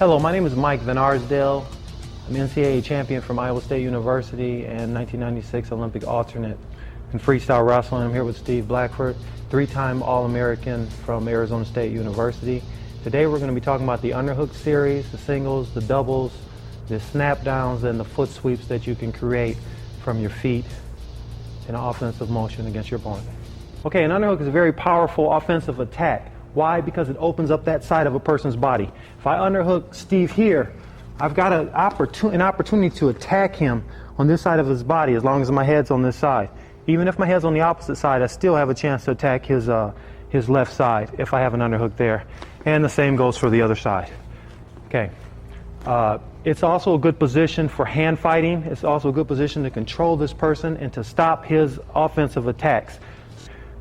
Hello, my name is Mike Van Arsdale. I'm NCAA champion from Iowa State University and 1996 Olympic alternate in freestyle wrestling. I'm here with Steve Blackford, three-time All-American from Arizona State University. Today we're going to be talking about the underhook series, the singles, the doubles, the snap downs, and the foot sweeps that you can create from your feet in an offensive motion against your opponent. Okay, an underhook is a very powerful offensive attack. Why? Because it opens up that side of a person's body. If I underhook Steve here, I've got an opportunity to attack him on this side of his body as long as my head's on this side. Even if my head's on the opposite side, I still have a chance to attack his left side if I have an underhook there. And the same goes for the other side. Okay. It's also a good position for hand fighting. It's also a good position to control this person and to stop his offensive attacks.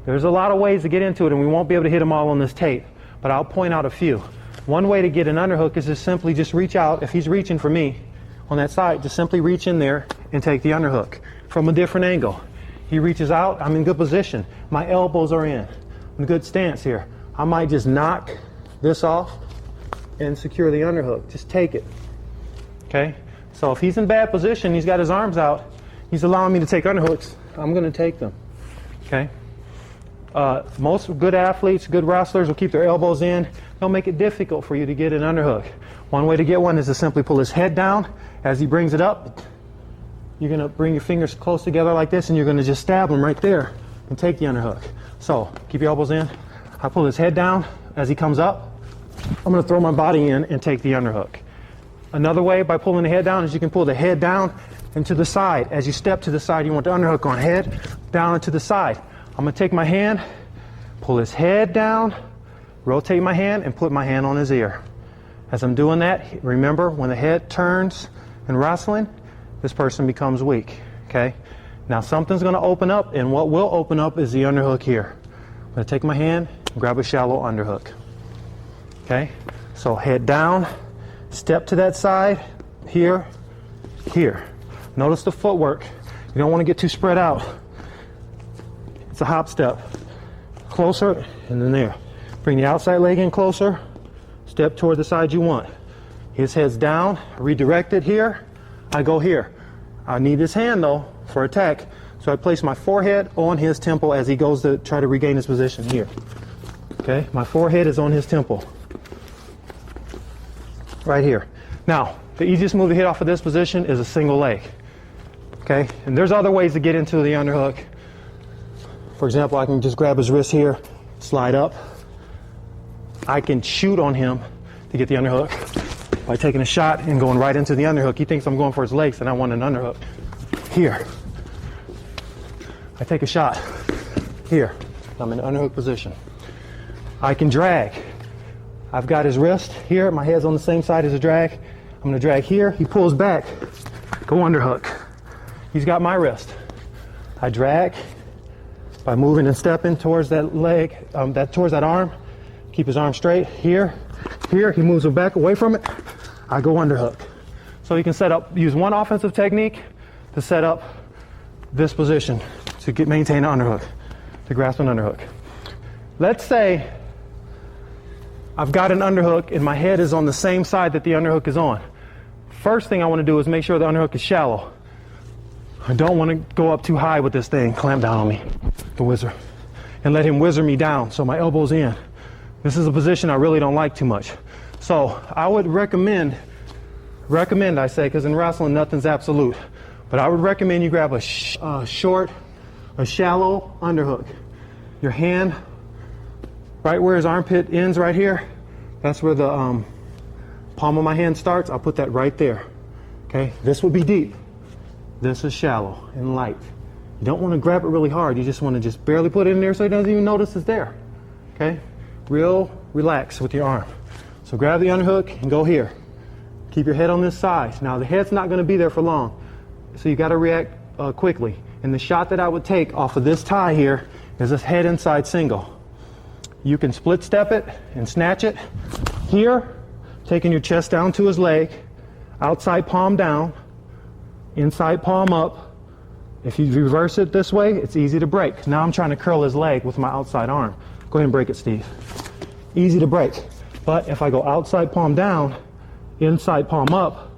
There's a lot of ways to get into it, and we won't be able to hit them all on this tape, but I'll point out a few. One way to get an underhook is to simply just reach out. If he's reaching for me on that side, just simply reach in there and take the underhook from a different angle. He reaches out, I'm in good position. My elbows are in. I'm in good stance here. I might just knock this off and secure the underhook. Just take it. Okay? So if he's in bad position, he's got his arms out, he's allowing me to take underhooks, I'm going to take them. Okay? Most good athletes, good wrestlers will keep their elbows in. They'll make it difficult for you to get an underhook. One way to get one is to simply pull his head down. As he brings it up, you're going to bring your fingers close together like this, and you're going to just stab him right there and take the underhook. So keep your elbows in. I pull his head down. As he comes up, I'm going to throw my body in and take the underhook. Another way by pulling the head down is you can pull the head down and to the side. As you step to the side, you want the underhook on head, down and to the side. I'm going to take my hand, pull his head down, rotate my hand, and put my hand on his ear. As I'm doing that, remember, when the head turns in wrestling, this person becomes weak. Okay? Now something's going to open up, and what will open up is the underhook here. I'm going to take my hand and grab a shallow underhook. Okay? So head down, step to that side, here, here. Notice the footwork. You don't want to get too spread out. It's a hop step. Closer, and then there. Bring the outside leg in closer. Step toward the side you want. His head's down. Redirect it here. I go here. I need his hand, though, for attack. So I place my forehead on his temple as he goes to try to regain his position here. Okay? My forehead is on his temple. Right here. Now, the easiest move to hit off of this position is a single leg. Okay? And there's other ways to get into the underhook. For example, I can just grab his wrist here, slide up. I can shoot on him to get the underhook by taking a shot and going right into the underhook. He thinks I'm going for his legs and I want an underhook. Here. I take a shot. Here. I'm in the underhook position. I can drag. I've got his wrist here. My head's on the same side as the drag. I'm going to drag here. He pulls back. Go underhook. He's got my wrist. I drag. By moving and stepping towards that leg, towards that arm, keep his arm straight. Here, he moves it back away from it. I go underhook. So you can use one offensive technique to set up this position to maintain an underhook, to grasp an underhook. Let's say I've got an underhook and my head is on the same side that the underhook is on. First thing I want to do is make sure the underhook is shallow. I don't want to go up too high with this thing, clamp down on me, the whizzer, and let him whizzer me down so my elbow's in. This is a position I really don't like too much. So I would recommend I say, because in wrestling nothing's absolute, but I would recommend you grab a shallow underhook. Your hand, right where his armpit ends right here, that's where the palm of my hand starts. I'll put that right there. Okay, this would be deep. This is shallow and light. You don't want to grab it really hard. You just want to just barely put it in there so he doesn't even notice it's there. Okay? Real relax with your arm. So grab the underhook and go here. Keep your head on this side. Now the head's not going to be there for long, so you got to react quickly. And the shot that I would take off of this tie here is this head inside single. You can split step it and snatch it. Here, taking your chest down to his leg, outside palm down, inside palm up. If you reverse it this way, it's easy to break. Now I'm trying to curl his leg with my outside arm. Go ahead and break it, Steve. Easy to break. But if I go outside palm down, inside palm up,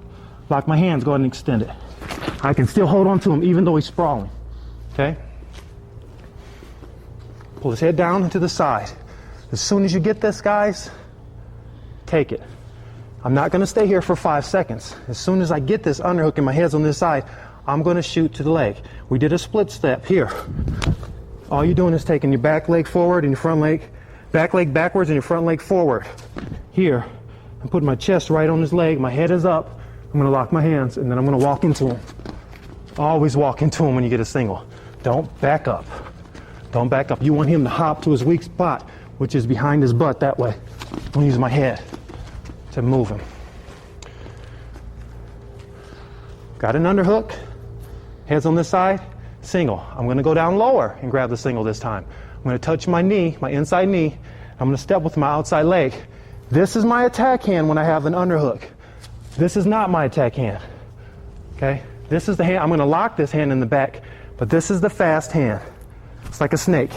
lock my hands, go ahead and extend it. I can still hold on to him even though he's sprawling. Okay? Pull his head down and to the side. As soon as you get this, guys, take it. I'm not going to stay here for 5 seconds. As soon as I get this underhook and my head's on this side, I'm going to shoot to the leg. We did a split step here. All you're doing is taking your back leg forward and your front leg, back leg backwards and your front leg forward. Here, I'm putting my chest right on his leg. My head is up. I'm going to lock my hands and then I'm going to walk into him. Always walk into him when you get a single. Don't back up. Don't back up. You want him to hop to his weak spot, which is behind his butt that way. I'm going to use my head to move him. Got an underhook. Head's on this side. Single. I'm going to go down lower and grab the single this time. I'm going to touch my knee, my inside knee. I'm going to step with my outside leg. This is my attack hand when I have an underhook. This is not my attack hand. Okay? This is the hand. I'm going to lock this hand in the back, but this is the fast hand. It's like a snake.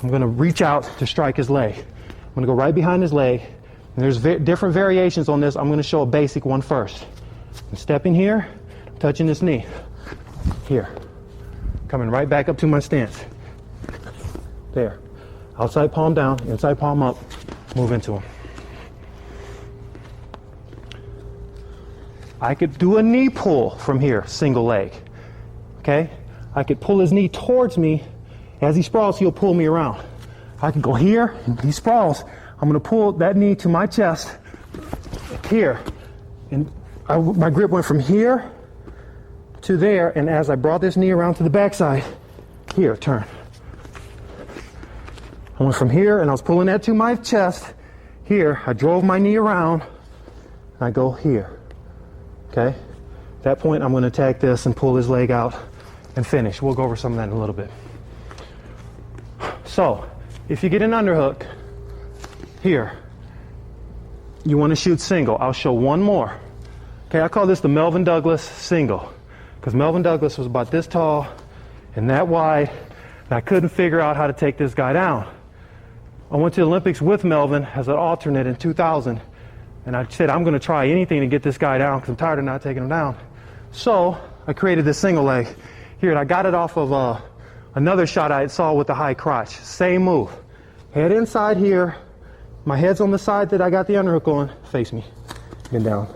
I'm going to reach out to strike his leg. I'm going to go right behind his leg. And there's different variations on this. I'm going to show a basic one first. I'm stepping here, touching this knee. Here. Coming right back up to my stance. There. Outside palm down, inside palm up. Move into him. I could do a knee pull from here, single leg. Okay? I could pull his knee towards me. As he sprawls, he'll pull me around. I can go here, and he sprawls. I'm going to pull that knee to my chest, here. And my grip went from here to there, and as I brought this knee around to the backside, here, turn. I went from here, and I was pulling that to my chest. Here, I drove my knee around, and I go here. Okay? At that point, I'm going to attack this and pull his leg out and finish. We'll go over some of that in a little bit. So, if you get an underhook, here, you want to shoot single. I'll show one more. Okay, I call this the Melvin Douglas single, because Melvin Douglas was about this tall and that wide, and I couldn't figure out how to take this guy down. I went to the Olympics with Melvin as an alternate in 2000, and I said, I'm going to try anything to get this guy down because I'm tired of not taking him down. So I created this single leg here, and I got it off of another shot I saw with the high crotch. Same move. Head inside here. My head's on the side that I got the underhook on. Face me. Get down.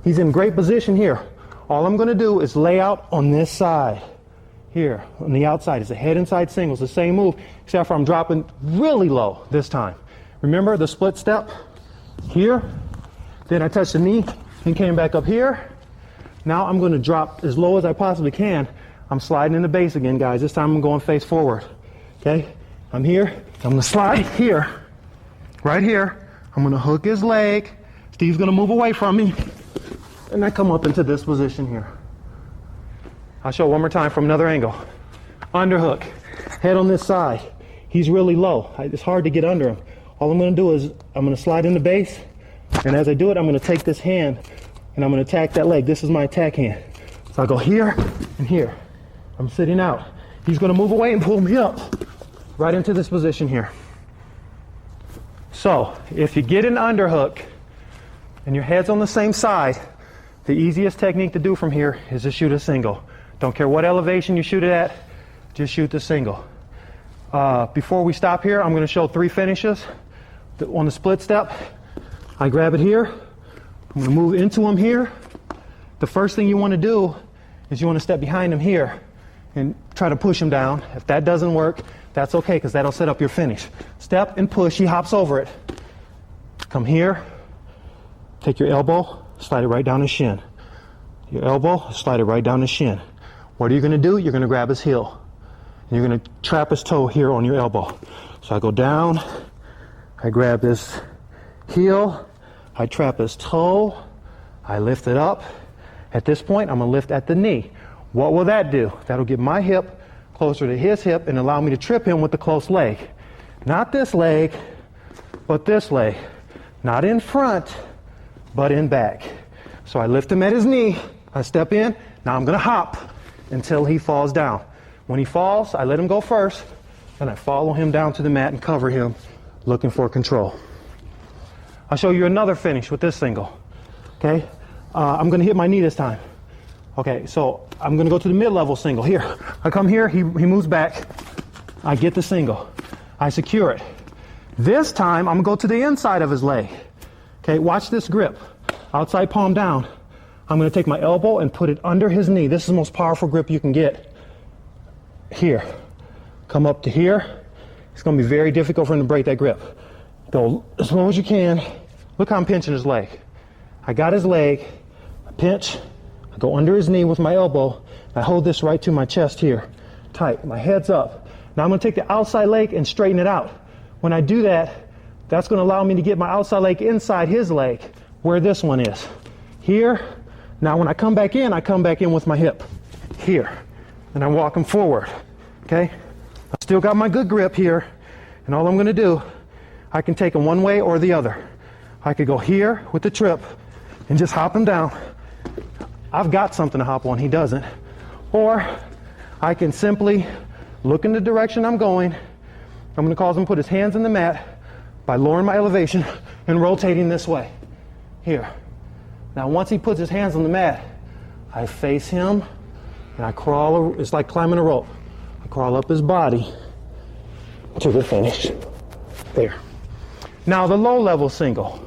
He's in great position here. All I'm going to do is lay out on this side. Here, on the outside. It's a head inside single. It's the same move, except for I'm dropping really low this time. Remember the split step? Here. Then I touched the knee and came back up here. Now I'm going to drop as low as I possibly can. I'm sliding in the base again, guys. This time I'm going face forward. Okay? I'm here. I'm going to slide here. Right here. I'm going to hook his leg. Steve's going to move away from me. And I come up into this position here. I'll show it one more time from another angle. Underhook. Head on this side. He's really low. It's hard to get under him. All I'm going to do is I'm going to slide in the base. And as I do it, I'm going to take this hand and I'm going to attack that leg. This is my attack hand. So I go here and here. I'm sitting out. He's going to move away and pull me up right into this position here. So if you get an underhook and your head's on the same side, the easiest technique to do from here is to shoot a single. Don't care what elevation you shoot it at, just shoot the single. Before we stop here, I'm going to show 3 finishes. On the split step, I grab it here. I'm going to move into him here. The first thing you want to do is you want to step behind him here and try to push him down. If that doesn't work, that's okay, because that'll set up your finish. Step and push. He hops over it. Come here. Take your elbow, slide it right down his shin. Your elbow, slide it right down his shin. What are you going to do? You're going to grab his heel. And you're going to trap his toe here on your elbow. So I go down. I grab his heel. I trap his toe. I lift it up. At this point, I'm going to lift at the knee. What will that do? That'll get my hip closer to his hip and allow me to trip him with the close leg. Not this leg, but this leg. Not in front, but in back. So I lift him at his knee. I step in. Now I'm going to hop until he falls down. When he falls, I let him go first. Then I follow him down to the mat and cover him, looking for control. I'll show you another finish with this single. Okay, I'm gonna hit my knee this time. Okay, so I'm gonna go to the mid-level single. Here, I come here, he moves back. I get the single. I secure it. This time, I'm gonna go to the inside of his leg. Okay, watch this grip. Outside palm down. I'm gonna take my elbow and put it under his knee. This is the most powerful grip you can get. Here. Come up to here. It's gonna be very difficult for him to break that grip. Go as low as you can. Look how I'm pinching his leg. I got his leg. I pinch. I go under his knee with my elbow. I hold this right to my chest here. Tight. My head's up. Now I'm gonna take the outside leg and straighten it out. When I do that, that's gonna allow me to get my outside leg inside his leg, where this one is. Here. Now when I come back in with my hip. Here. And I walk him forward. Okay? I still got my good grip here. And all I'm gonna do, I can take him one way or the other. I could go here with the trip and just hop him down. I've got something to hop on, he doesn't. Or I can simply look in the direction I'm going. I'm gonna cause him to put his hands in the mat by lowering my elevation and rotating this way. Here. Now once he puts his hands on the mat, I face him and I crawl, it's like climbing a rope. I crawl up his body to the finish. There. Now the low level single.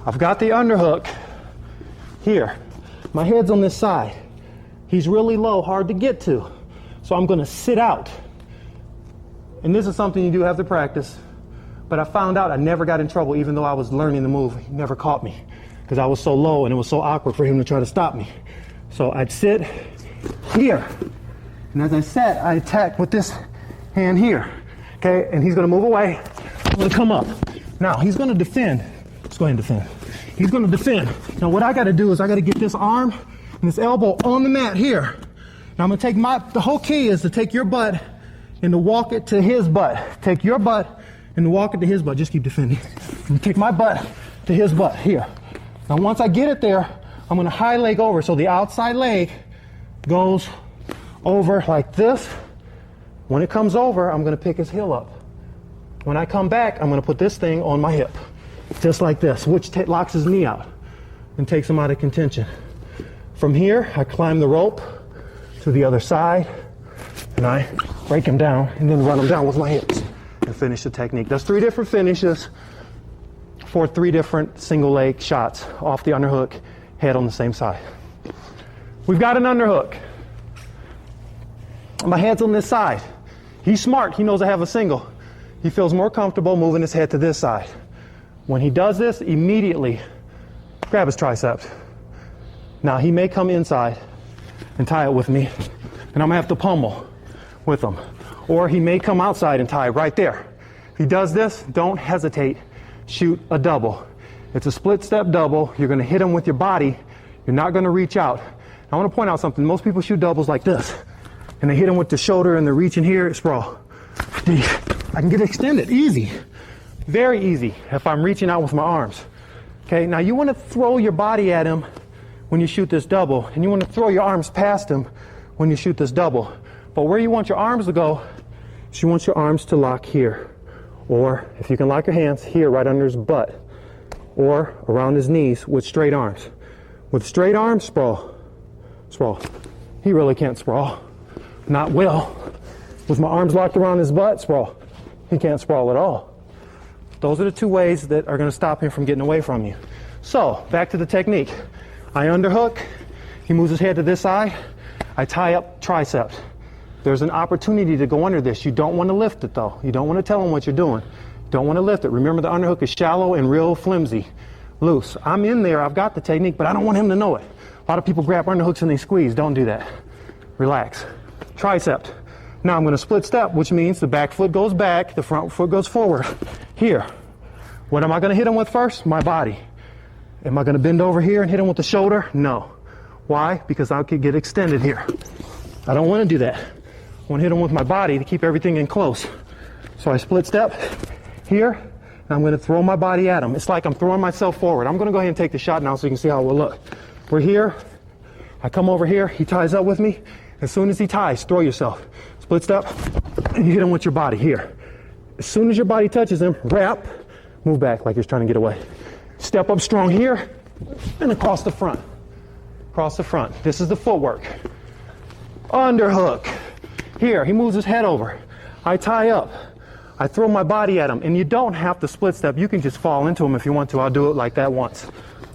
I've got the underhook here. My head's on this side. He's really low, hard to get to. So I'm gonna sit out. And this is something you do have to practice. But I found out I never got in trouble even though I was learning the move. He never caught me because I was so low and it was so awkward for him to try to stop me. So I'd sit here. And as I sat, I attacked with this hand here. Okay, and he's gonna move away. I'm gonna come up. Now he's gonna defend. Let's go ahead and defend. He's gonna defend. Now what I gotta do is I gotta get this arm and this elbow on the mat here. Now I'm gonna take the whole key is to take your butt and to walk it to his butt. Take your butt and to walk it to his butt. Just keep defending. I'm gonna take my butt to his butt here. Now once I get it there, I'm gonna high leg over. So the outside leg goes over like this. When it comes over, I'm gonna pick his heel up. When I come back, I'm gonna put this thing on my hip. Just like this, which locks his knee out and takes him out of contention. From here, I climb the rope to the other side and I break him down and then run him down with my hips and finish the technique. That's 3 different finishes for 3 different single leg shots off the underhook, head on the same side. We've got an underhook. My head's on this side. He's smart, he knows I have a single. He feels more comfortable moving his head to this side. When he does this, immediately grab his triceps. Now he may come inside and tie it with me, and I'm gonna have to pummel with him. Or he may come outside and tie right there. If he does this, don't hesitate, shoot a double. It's a split step double. You're gonna hit him with your body. You're not gonna reach out. I wanna point out something. Most people shoot doubles like this, and they hit him with the shoulder and they're reaching here, sprawl. I can get extended, easy. Very easy if I'm reaching out with my arms. Okay, now you want to throw your body at him when you shoot this double, and you want to throw your arms past him when you shoot this double. But where you want your arms to go is you want your arms to lock here. Or if you can lock your hands here right under his butt or around his knees with straight arms. With straight arms, sprawl. Sprawl. He really can't sprawl. Not well. With my arms locked around his butt, sprawl. He can't sprawl at all. Those are the 2 ways that are going to stop him from getting away from you. So, back to the technique. I underhook. He moves his head to this side. I tie up triceps. There's an opportunity to go under this. You don't want to lift it, though. You don't want to tell him what you're doing. You don't want to lift it. Remember, the underhook is shallow and real flimsy. Loose. I'm in there. I've got the technique, but I don't want him to know it. A lot of people grab underhooks and they squeeze. Don't do that. Relax. Tricep. Now I'm going to split step, which means the back foot goes back, the front foot goes forward. Here. What am I going to hit him with first? My body. Am I going to bend over here and hit him with the shoulder? No. Why? Because I could get extended here. I don't want to do that. I want to hit him with my body to keep everything in close. So I split step here, and I'm going to throw my body at him. It's like I'm throwing myself forward. I'm going to go ahead and take the shot now so you can see how it will look. We're here. I come over here. He ties up with me. As soon as he ties, throw yourself. Split step, and you hit him with your body here. As soon as your body touches him, wrap, Move back like you're trying to get away. Step up strong here and across the front. Across the front. This is the footwork. Underhook. Here, he moves his head over. I tie up. I throw my body at him. And you don't have to split step. You can just fall into him if you want to. I'll do it like that once.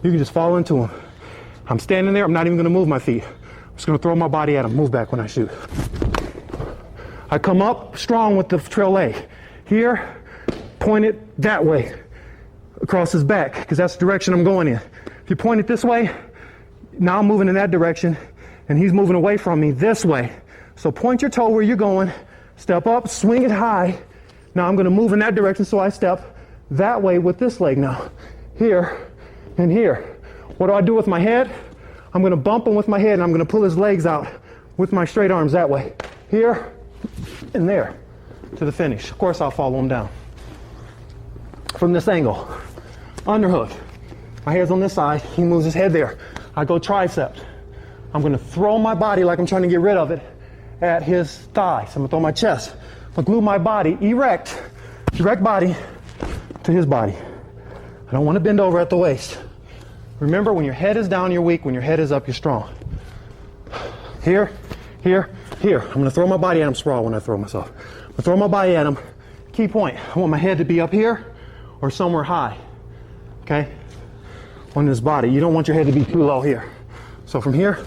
You can just fall into him. I'm standing there. I'm not even going to move my feet. I'm just going to throw my body at him. Move back when I shoot. I come up strong with the trail leg. Here, point it that way. Across his back, because that's the direction I'm going in. If you point it this way, now I'm moving in that direction, and he's moving away from me this way. So point your toe where you're going, step up, swing it high. Now I'm going to move in that direction, so I step that way with this leg now. Here and here. What do I do with my head? I'm going to bump him with my head, and I'm going to pull his legs out with my straight arms that way. Here and there to the finish. Of course, I'll follow him down. From this angle. Underhook. My head's on this side. He moves his head there. I go tricep. I'm going to throw my body like I'm trying to get rid of it at his thighs. I'm going to throw my chest. I'll glue my body erect body to his body. I don't want to bend over at the waist. Remember, when your head is down, you're weak. When your head is up, you're strong. Here, here, here. I'm going to throw my body at him. Sprawl when I throw myself. I'm going to throw my body at him. Key point. I want my head to be up here or somewhere high. Okay? On this body. You don't want your head to be too low here. So from here,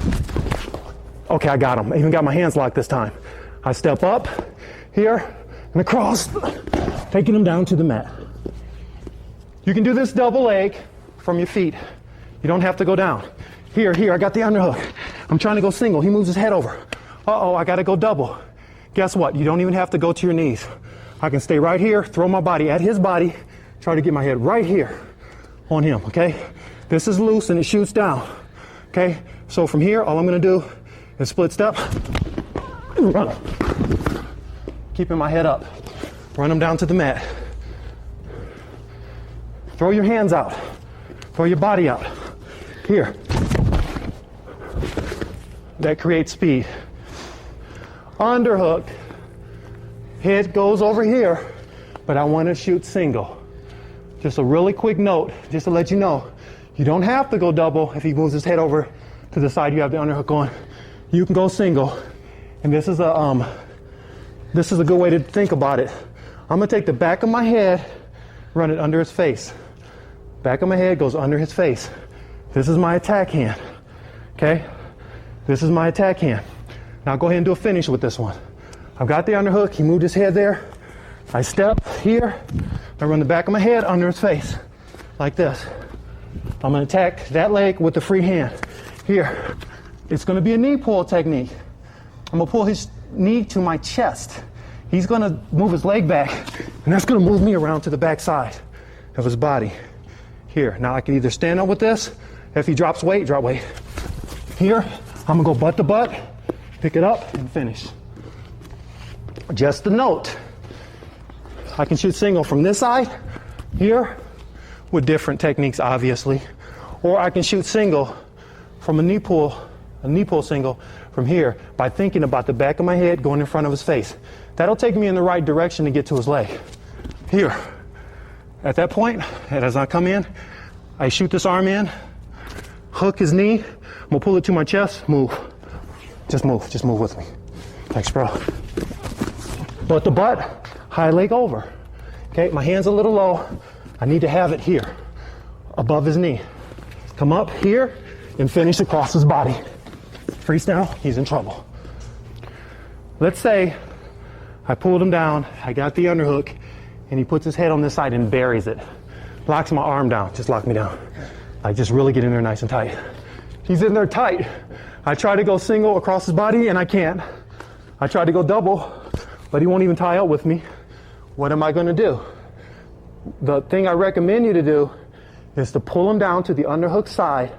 okay, I got him. I even got my hands locked this time. I step up here and across, taking him down to the mat. You can do this double leg from your feet. You don't have to go down. Here, I got the underhook. I'm trying to go single. He moves his head over. Uh-oh, I got to go double. Guess what? You don't even have to go to your knees. I can stay right here, throw my body at his body, try to get my head right here on him, okay? This is loose and it shoots down, okay? So from here, all I'm going to do is split step and run him. Keeping my head up. Run him down to the mat. Throw your hands out. Throw your body out. Here. That creates speed. Underhook. Head goes over here, but I want to shoot single. Just a really quick note, just to let you know, you don't have to go double if he moves his head over to the side you have the underhook on. You can go single. And this is a good way to think about it. I'm going to take the back of my head, run it under his face. Back of my head goes under his face. This is my attack hand. Okay? This is my attack hand. Now go ahead and do a finish with this one. I've got the underhook. He moved his head there. I step here. I run the back of my head under his face. Like this. I'm going to attack that leg with the free hand. Here. It's going to be a knee pull technique. I'm going to pull his knee to my chest. He's going to move his leg back. And that's going to move me around to the back side of his body. Here. Now I can either stand up with this. If he drops weight, drop weight. Here. I'm going to go butt to butt. Pick it up and finish. Just a note, I can shoot single from this side, here, with different techniques, obviously. Or I can shoot single from a knee pull single from here by thinking about the back of my head going in front of his face. That'll take me in the right direction to get to his leg. Here. At that point, and as I come in, I shoot this arm in, hook his knee, I'm gonna pull it to my chest, move. Just move with me. Thanks, bro. Butt to butt, high leg over. Okay, my hand's a little low. I need to have it here, above his knee. Come up here and finish across his body. Freestyle, he's in trouble. Let's say I pulled him down, I got the underhook, and he puts his head on this side and buries it. Locks my arm down, just lock me down. Like just really get in there nice and tight. He's in there tight. I try to go single across his body and I can't. I try to go double, but he won't even tie up with me. What am I going to do? The thing I recommend you to do is to pull him down to the underhook side.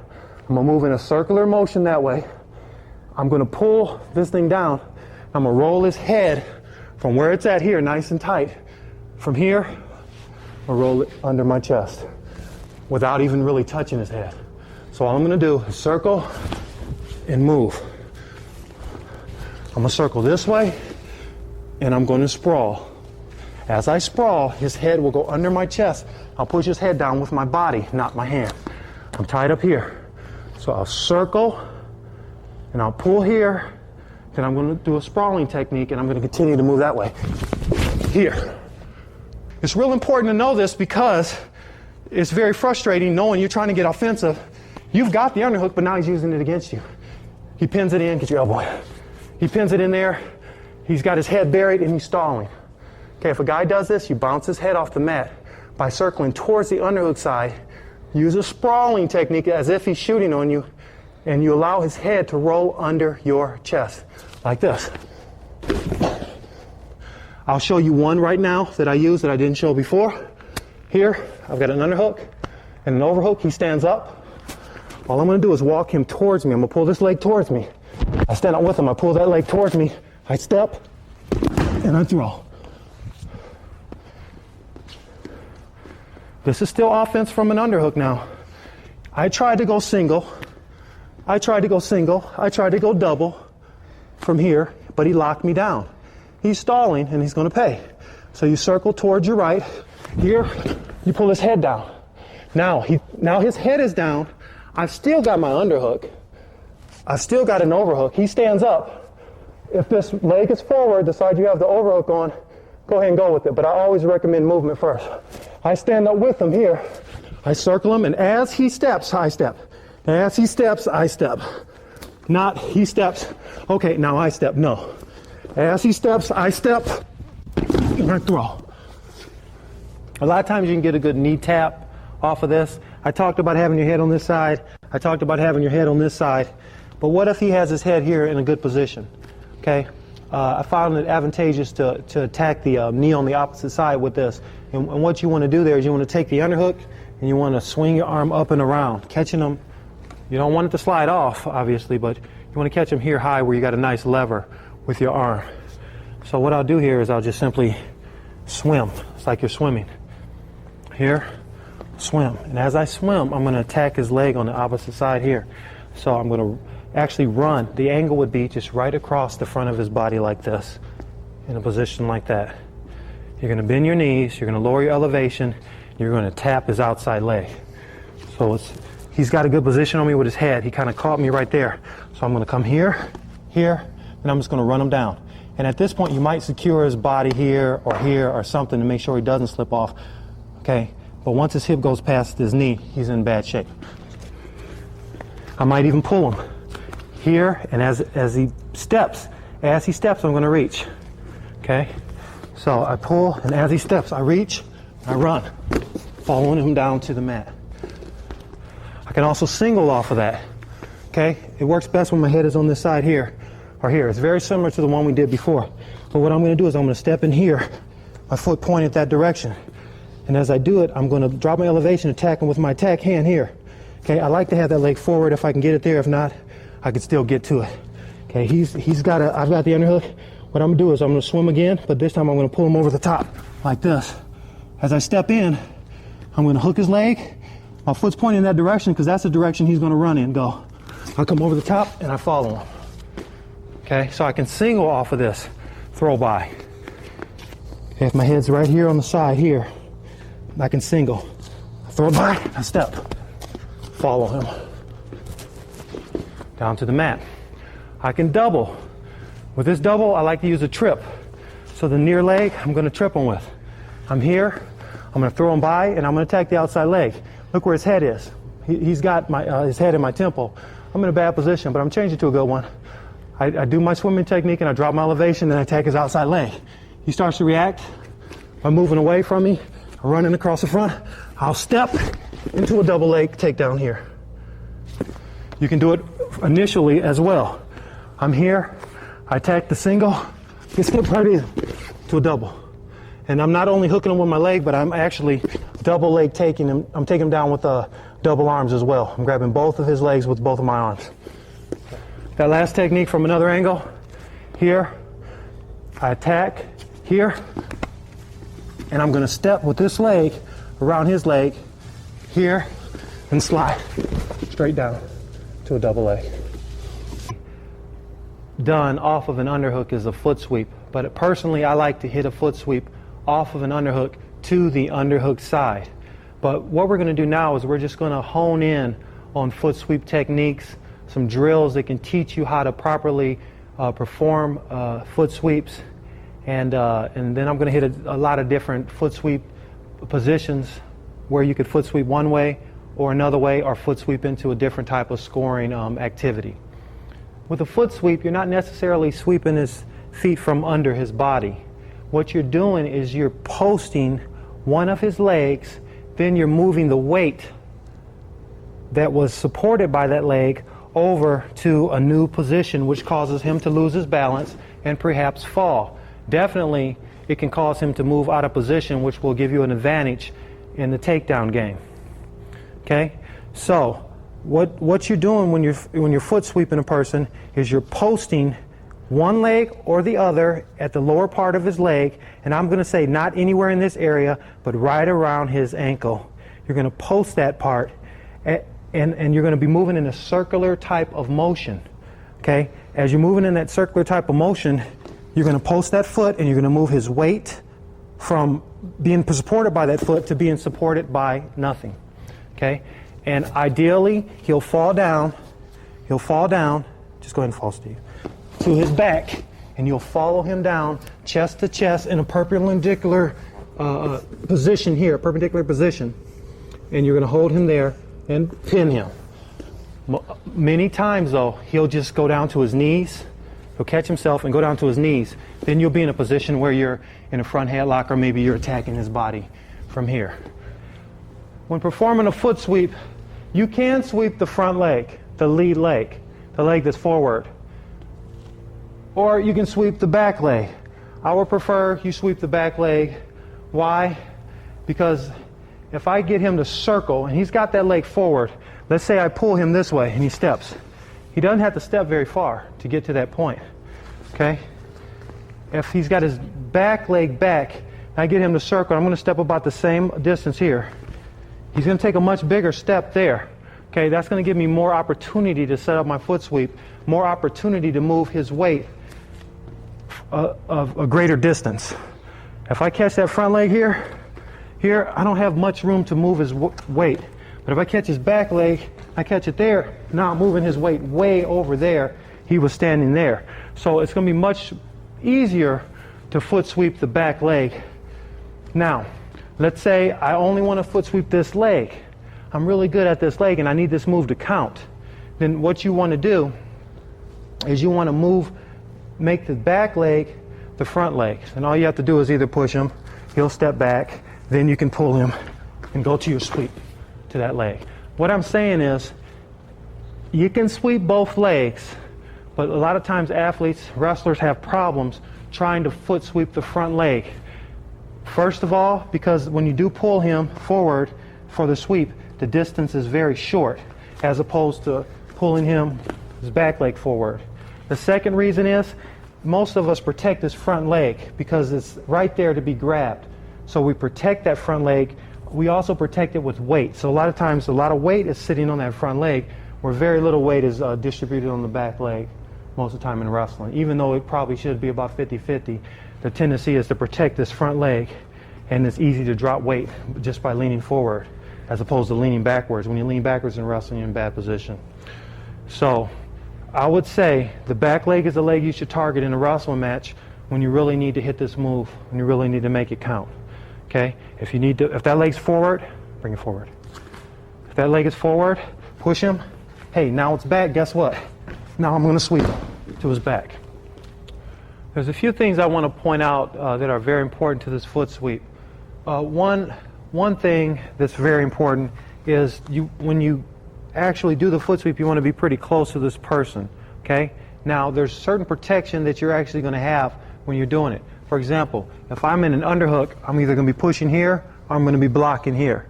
I'm going to move in a circular motion that way. I'm going to pull this thing down. I'm going to roll his head from where it's at here, nice and tight. From here, I'll roll it under my chest without even really touching his head. So all I'm going to do is circle and move. I'm going to circle this way, and I'm going to sprawl. As I sprawl, his head will go under my chest. I'll push his head down with my body, not my hand. I'm tied up here. So I'll circle, and I'll pull here, then I'm going to do a sprawling technique, and I'm going to continue to move that way. Here. It's real important to know this because it's very frustrating knowing you're trying to get offensive. You've got the underhook, but now he's using it against you. He pins it in, get your elbow. He pins it in there. He's got his head buried, and he's stalling. Okay, if a guy does this, you bounce his head off the mat by circling towards the underhook side. Use a sprawling technique as if he's shooting on you, and you allow his head to roll under your chest, like this. I'll show you one right now that I use that I didn't show before. Here, I've got an underhook and an overhook. He stands up. All I'm going to do is walk him towards me. I'm going to pull this leg towards me. I stand up with him. I pull that leg towards me. I step, and I throw. This is still offense from an underhook now. I tried to go single. I tried to go double from here, but he locked me down. He's stalling, and he's going to pay. So you circle towards your right. Here, you pull his head down. Now his head is down. I've still got my underhook. I've still got an overhook. He stands up. If this leg is forward, the side you have the overhook on, go ahead and go with it. But I always recommend movement first. I stand up with him here. I circle him, and as he steps, I step. As he steps, I step. Not he steps. Okay, now I step. No. As he steps, I step, and I throw. A lot of times you can get a good knee tap off of this. I talked about having your head on this side. I talked about having your head on this side. But what if he has his head here in a good position? Okay? I found it advantageous to attack the knee on the opposite side with this. And what you want to do there is you want to take the underhook and you want to swing your arm up and around, catching them. You don't want it to slide off, obviously, but you want to catch them here high where you got a nice lever with your arm. So what I'll do here is I'll just simply swim. It's like you're swimming. Here, swim. And as I swim, I'm going to attack his leg on the opposite side here. So I'm going to actually run. The angle would be just right across the front of his body like this, in a position like that. You're going to bend your knees, you're going to lower your elevation, you're going to tap his outside leg. So he's got a good position on me with his head. He kind of caught me right there. So I'm going to come here, and I'm just going to run him down. And at this point, you might secure his body here or something to make sure he doesn't slip off. Okay? But once his hip goes past his knee, he's in bad shape. I might even pull him here, and as he steps, I'm going to reach. Okay? So I pull, and as he steps, I reach, I run, following him down to the mat. I can also single off of that. Okay? It works best when my head is on this side here or here. It's very similar to the one we did before. But what I'm going to do is I'm going to step in here, my foot pointed that direction. And as I do it, I'm going to drop my elevation, attack him with my attack hand here. Okay? I like to have that leg forward if I can get it there. If not, I can still get to it. Okay? I've got the underhook. What I'm going to do is I'm going to swim again, but this time I'm going to pull him over the top like this. As I step in, I'm going to hook his leg. My foot's pointing in that direction because that's the direction he's going to run in. Go. I come over the top and I follow him. Okay, so I can single off of this throw by. Okay, if my head's right here on the side here, I can single. Throw by, I step. Follow him. Down to the mat. I can double. With this double, I like to use a trip. So the near leg, I'm going to trip him with. I'm here, I'm going to throw him by, and I'm going to attack the outside leg. Look where his head is. He's got his head in my temple. I'm in a bad position, but I'm changing to a good one. I do my swimming technique, and I drop my elevation, and I attack his outside leg. He starts to react by moving away from me, running across the front. I'll step into a double leg takedown here. You can do it initially as well. I'm here, I attack the single, get skipped right in to a double. And I'm not only hooking him with my leg, but I'm actually double leg taking him. I'm taking him down with double arms as well. I'm grabbing both of his legs with both of my arms. That last technique from another angle. Here, I attack here, and I'm going to step with this leg around his leg here and slide straight down to a double leg. Done off of an underhook is a foot sweep, but personally I like to hit a foot sweep off of an underhook to the underhook side. But what we're going to do now is we're just going to hone in on foot sweep techniques, some drills that can teach you how to properly perform foot sweeps, and then I'm going to hit a lot of different foot sweep positions where you could foot sweep one way or another way, or foot sweep into a different type of scoring activity. With a foot sweep, you're not necessarily sweeping his feet from under his body. What you're doing is you're posting one of his legs, then you're moving the weight that was supported by that leg over to a new position, which causes him to lose his balance and perhaps fall. Definitely, it can cause him to move out of position, which will give you an advantage in the takedown game. Okay? So, what you're doing when you're foot sweeping a person is you're posting one leg or the other at the lower part of his leg, and I'm going to say not anywhere in this area, but right around his ankle. You're going to post that part, and you're going to be moving in a circular type of motion. Okay? As you're moving in that circular type of motion, you're going to post that foot, and you're going to move his weight from being supported by that foot to being supported by nothing. Okay? And ideally, he'll fall down. Just go ahead and fall, Steve. To his back, and you'll follow him down chest to chest in a perpendicular position here, and you're going to hold him there and pin him. Many times, though, he'll just go down to his knees. He'll catch himself and go down to his knees. Then you'll be in a position where you're in a front headlock, or maybe you're attacking his body from here. When performing a foot sweep, you can sweep the front leg, the lead leg, the leg that's forward. Or you can sweep the back leg. I would prefer you sweep the back leg. Why? Because if I get him to circle, and he's got that leg forward, let's say I pull him this way and he steps. He doesn't have to step very far to get to that point. Okay? If he's got his back leg back, and I get him to circle, I'm going to step about the same distance here. He's going to take a much bigger step there. Okay, that's going to give me more opportunity to set up my foot sweep, more opportunity to move his weight of a greater distance. If I catch that front leg here, I don't have much room to move his weight. But if I catch his back leg, I catch it there, now I'm moving his weight way over there. He was standing there. So it's going to be much easier to foot sweep the back leg. Now, let's say I only want to foot sweep this leg. I'm really good at this leg and I need this move to count. Then what you want to do is you want to make the back leg the front leg. And all you have to do is either push him, he'll step back, then you can pull him and go to your sweep to that leg. What I'm saying is you can sweep both legs, but a lot of times athletes, wrestlers have problems trying to foot sweep the front leg. First of all, because when you do pull him forward for the sweep, the distance is very short as opposed to pulling his back leg forward. The second reason is most of us protect this front leg because it's right there to be grabbed. So we protect that front leg. We also protect it with weight. So a lot of times, a lot of weight is sitting on that front leg where very little weight is distributed on the back leg most of the time in wrestling. Even though it probably should be about 50-50, the tendency is to protect this front leg, and it's easy to drop weight just by leaning forward as opposed to leaning backwards. When you lean backwards in wrestling, you're in bad position. So I would say the back leg is the leg you should target in a wrestling match when you really need to hit this move, when you really need to make it count. Okay? If that leg's forward, bring it forward. If that leg is forward, push him. Hey, now it's back. Guess what? Now I'm going to sweep him to his back. There's a few things I want to point out that are very important to this foot sweep. One thing that's very important is when you actually do the foot sweep, you want to be pretty close to this person. Okay? Now, there's certain protection that you're actually going to have when you're doing it. For example, if I'm in an underhook, I'm either going to be pushing here or I'm going to be blocking here.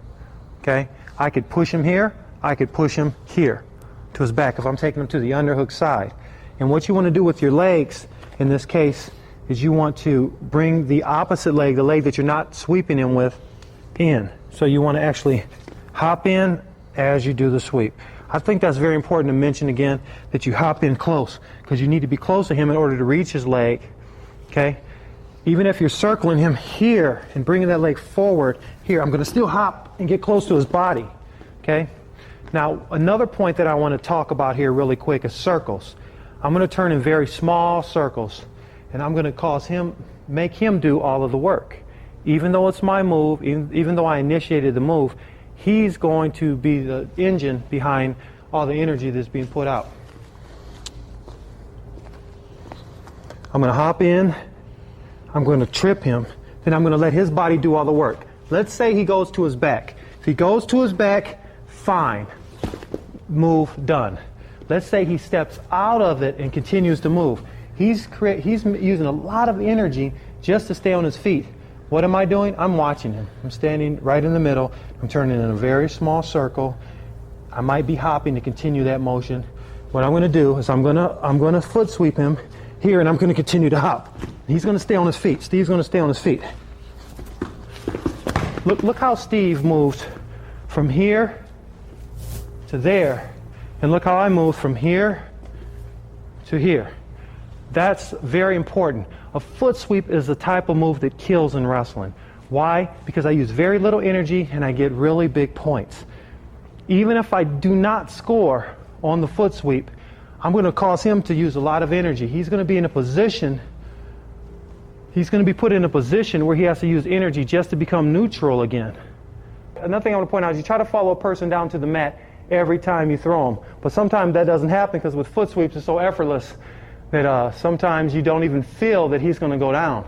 Okay? I could push him here, I could push him here to his back if I'm taking him to the underhook side. And what you want to do with your legs in this case is you want to bring the opposite leg, the leg that you're not sweeping him with, in. So you want to actually hop in as you do the sweep. I think that's very important to mention again, that you hop in close, because you need to be close to him in order to reach his leg. Okay? Even if you're circling him here and bringing that leg forward, here, I'm going to still hop and get close to his body, okay? Now, another point that I want to talk about here really quick is circles. I'm going to turn in very small circles, and I'm going to make him do all of the work. Even though it's my move, even though I initiated the move, he's going to be the engine behind all the energy that's being put out. I'm going to hop in, I'm going to trip him, then I'm going to let his body do all the work. Let's say he goes to his back. If he goes to his back, fine. Move done. Let's say he steps out of it and continues to move. He's using a lot of energy just to stay on his feet. What am I doing? I'm watching him. I'm standing right in the middle. I'm turning in a very small circle. I might be hopping to continue that motion. What I'm going to do is I'm going to foot sweep him here, and I'm going to continue to hop. He's going to stay on his feet. Steve's going to stay on his feet. Look how Steve moved from here to there, and look how I moved from here to here. That's very important. A foot sweep is the type of move that kills in wrestling. Why? Because I use very little energy and I get really big points. Even if I do not score on the foot sweep, I'm going to cause him to use a lot of energy. He's going to be put in a position where he has to use energy just to become neutral again. Another thing I want to point out is you try to follow a person down to the mat every time you throw them. But sometimes that doesn't happen because with foot sweeps it's so effortless that sometimes you don't even feel that he's going to go down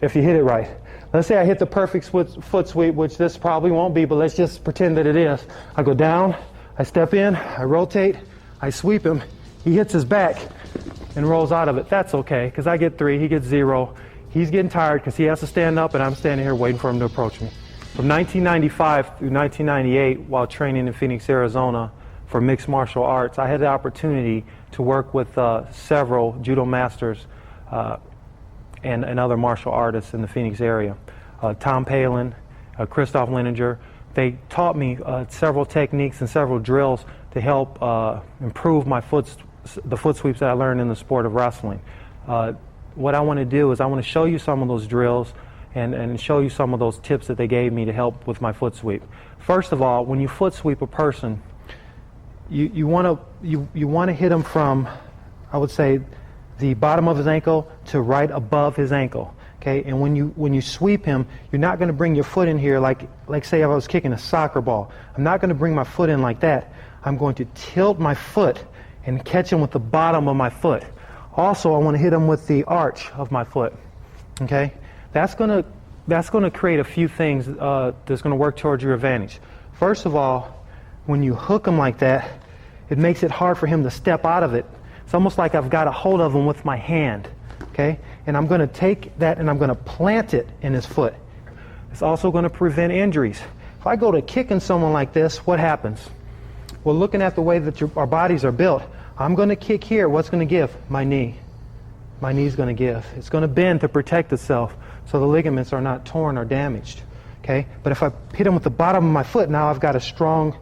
if you hit it right. Let's say I hit the perfect foot sweep, which this probably won't be, but let's just pretend that it is. I go down, I step in, I rotate, I sweep him, he hits his back and rolls out of it. That's okay, because I get 3, he gets 0. He's getting tired because he has to stand up, and I'm standing here waiting for him to approach me. From 1995 through 1998, while training in Phoenix, Arizona for mixed martial arts, I had the opportunity to work with several judo masters and other martial artists in the Phoenix area. Tom Palin, Christoph Lininger. They taught me several techniques and several drills to help improve the foot sweeps that I learned in the sport of wrestling. What I want to do is I want to show you some of those drills and show you some of those tips that they gave me to help with my foot sweep. First of all, when you foot sweep a person, you want to hit them from, I would say, the bottom of his ankle to right above his ankle. Okay, and when you sweep him, you're not going to bring your foot in here like say if I was kicking a soccer ball. I'm not going to bring my foot in like that. I'm going to tilt my foot and catch him with the bottom of my foot. Also, I want to hit him with the arch of my foot. Okay, that's going to create a few things that's going to work towards your advantage. First of all, when you hook him like that, it makes it hard for him to step out of it. It's almost like I've got a hold of him with my hand. Okay, and I'm going to take that and I'm going to plant it in his foot. It's also going to prevent injuries. If I go to kicking someone like this, what happens? Well, looking at the way that our bodies are built, I'm going to kick here. What's going to give? My knee. My knee's going to give. It's going to bend to protect itself so the ligaments are not torn or damaged. Okay, but if I hit him with the bottom of my foot, now I've got a strong,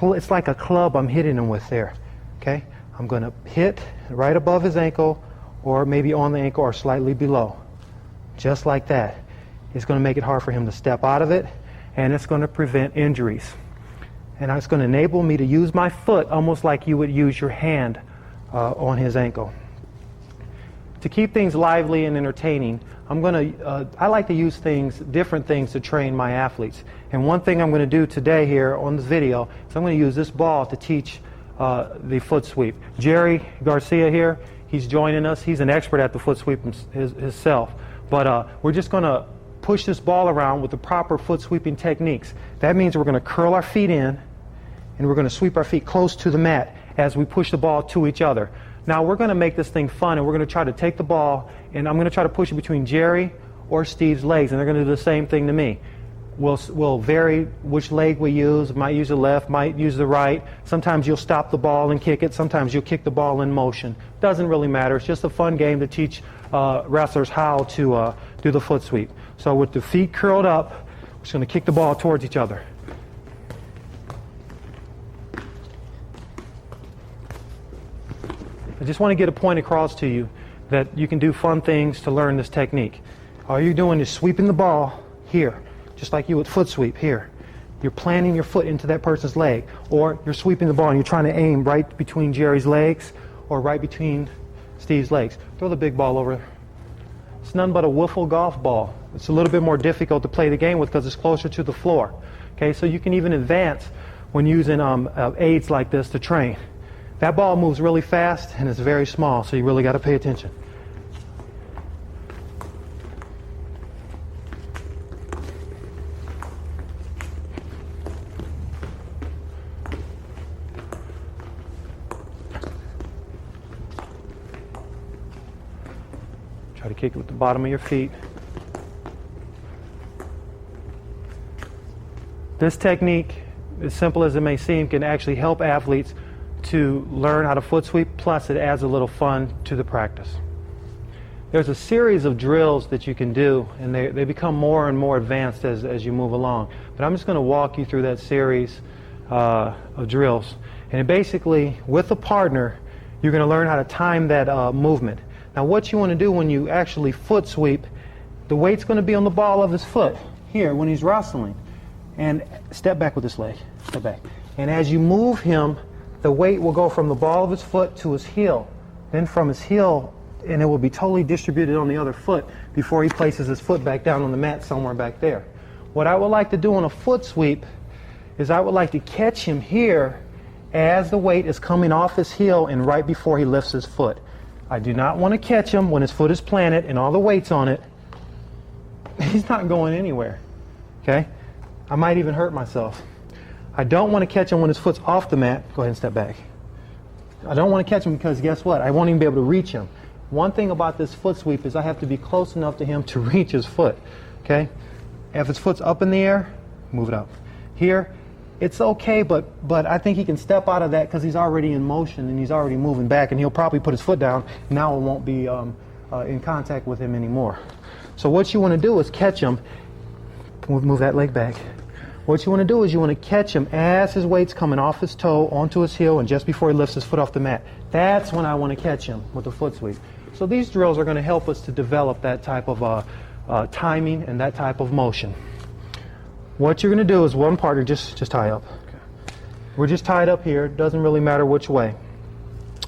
it's like a club I'm hitting him with there. Okay, I'm going to hit right above his ankle, or maybe on the ankle or slightly below. Just like that. It's going to make it hard for him to step out of it, and it's going to prevent injuries. And it's going to enable me to use my foot almost like you would use your hand on his ankle. To keep things lively and entertaining, I like to use different things to train my athletes. And one thing I'm going to do today here on this video is I'm going to use this ball to teach the foot sweep. Jerry Garcia here, he's joining us. He's an expert at the foot sweep himself. But we're just going to push this ball around with the proper foot sweeping techniques. That means we're going to curl our feet in, and we're going to sweep our feet close to the mat as we push the ball to each other. Now we're going to make this thing fun, and we're going to try to take the ball, and I'm going to try to push it between Jerry or Steve's legs, and they're going to do the same thing to me. We'll vary which leg we use. Might use the left, might use the right. Sometimes you'll stop the ball and kick it. Sometimes you'll kick the ball in motion. Doesn't really matter. It's just a fun game to teach wrestlers how to do the foot sweep. So with the feet curled up, we're just going to kick the ball towards each other. I just want to get a point across to you that you can do fun things to learn this technique. All you're doing is sweeping the ball here, just like you would foot sweep here. You're planting your foot into that person's leg, or you're sweeping the ball and you're trying to aim right between Jerry's legs or right between Steve's legs. Throw the big ball over. It's none but a wiffle golf ball. It's a little bit more difficult to play the game with because it's closer to the floor. Okay, so you can even advance when using aids like this to train. That ball moves really fast and it's very small, so you really got to pay attention. Try to kick it with the bottom of your feet. This technique, as simple as it may seem, can actually help athletes to learn how to foot sweep, plus it adds a little fun to the practice. There's a series of drills that you can do, and they become more and more advanced as you move along. But I'm just going to walk you through that series of drills. And basically, with a partner, you're going to learn how to time that movement. Now what you want to do when you actually foot sweep, the weight's going to be on the ball of his foot, here, when he's wrestling. And step back with this leg, step back. And as you move him, the weight will go from the ball of his foot to his heel, then from his heel, and it will be totally distributed on the other foot before he places his foot back down on the mat somewhere back there. What I would like to do on a foot sweep is I would like to catch him here as the weight is coming off his heel and right before he lifts his foot. I do not want to catch him when his foot is planted and all the weight's on it. He's not going anywhere, okay? I might even hurt myself. I don't want to catch him when his foot's off the mat. Go ahead and step back. I don't want to catch him because guess what? I won't even be able to reach him. One thing about this foot sweep is I have to be close enough to him to reach his foot, okay? If his foot's up in the air, move it up. Here, it's okay, but I think he can step out of that because he's already in motion and he's already moving back, and he'll probably put his foot down. Now it won't be in contact with him anymore. So what you want to do is catch him. Move that leg back. What you want to do is you want to catch him as his weight's coming off his toe onto his heel and just before he lifts his foot off the mat. That's when I want to catch him with the foot sweep. So these drills are going to help us to develop that type of timing and that type of motion. What you're going to do is one partner, just tie up. Okay. We're just tied up here. It doesn't really matter which way.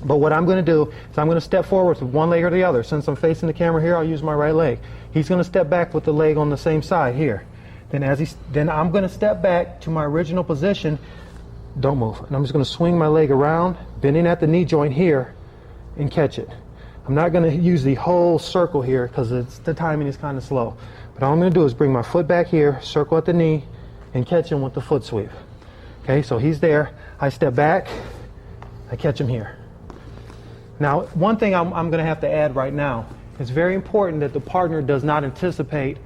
But what I'm going to do is I'm going to step forward with one leg or the other. Since I'm facing the camera here, I'll use my right leg. He's going to step back with the leg on the same side here. Then I'm going to step back to my original position. Don't move. And I'm just going to swing my leg around, bending at the knee joint here, and catch it. I'm not going to use the whole circle here because the timing is kind of slow. But all I'm going to do is bring my foot back here, circle at the knee, and catch him with the foot sweep. Okay, so he's there. I step back. I catch him here. Now, one thing I'm going to have to add right now, it's very important that the partner does not anticipate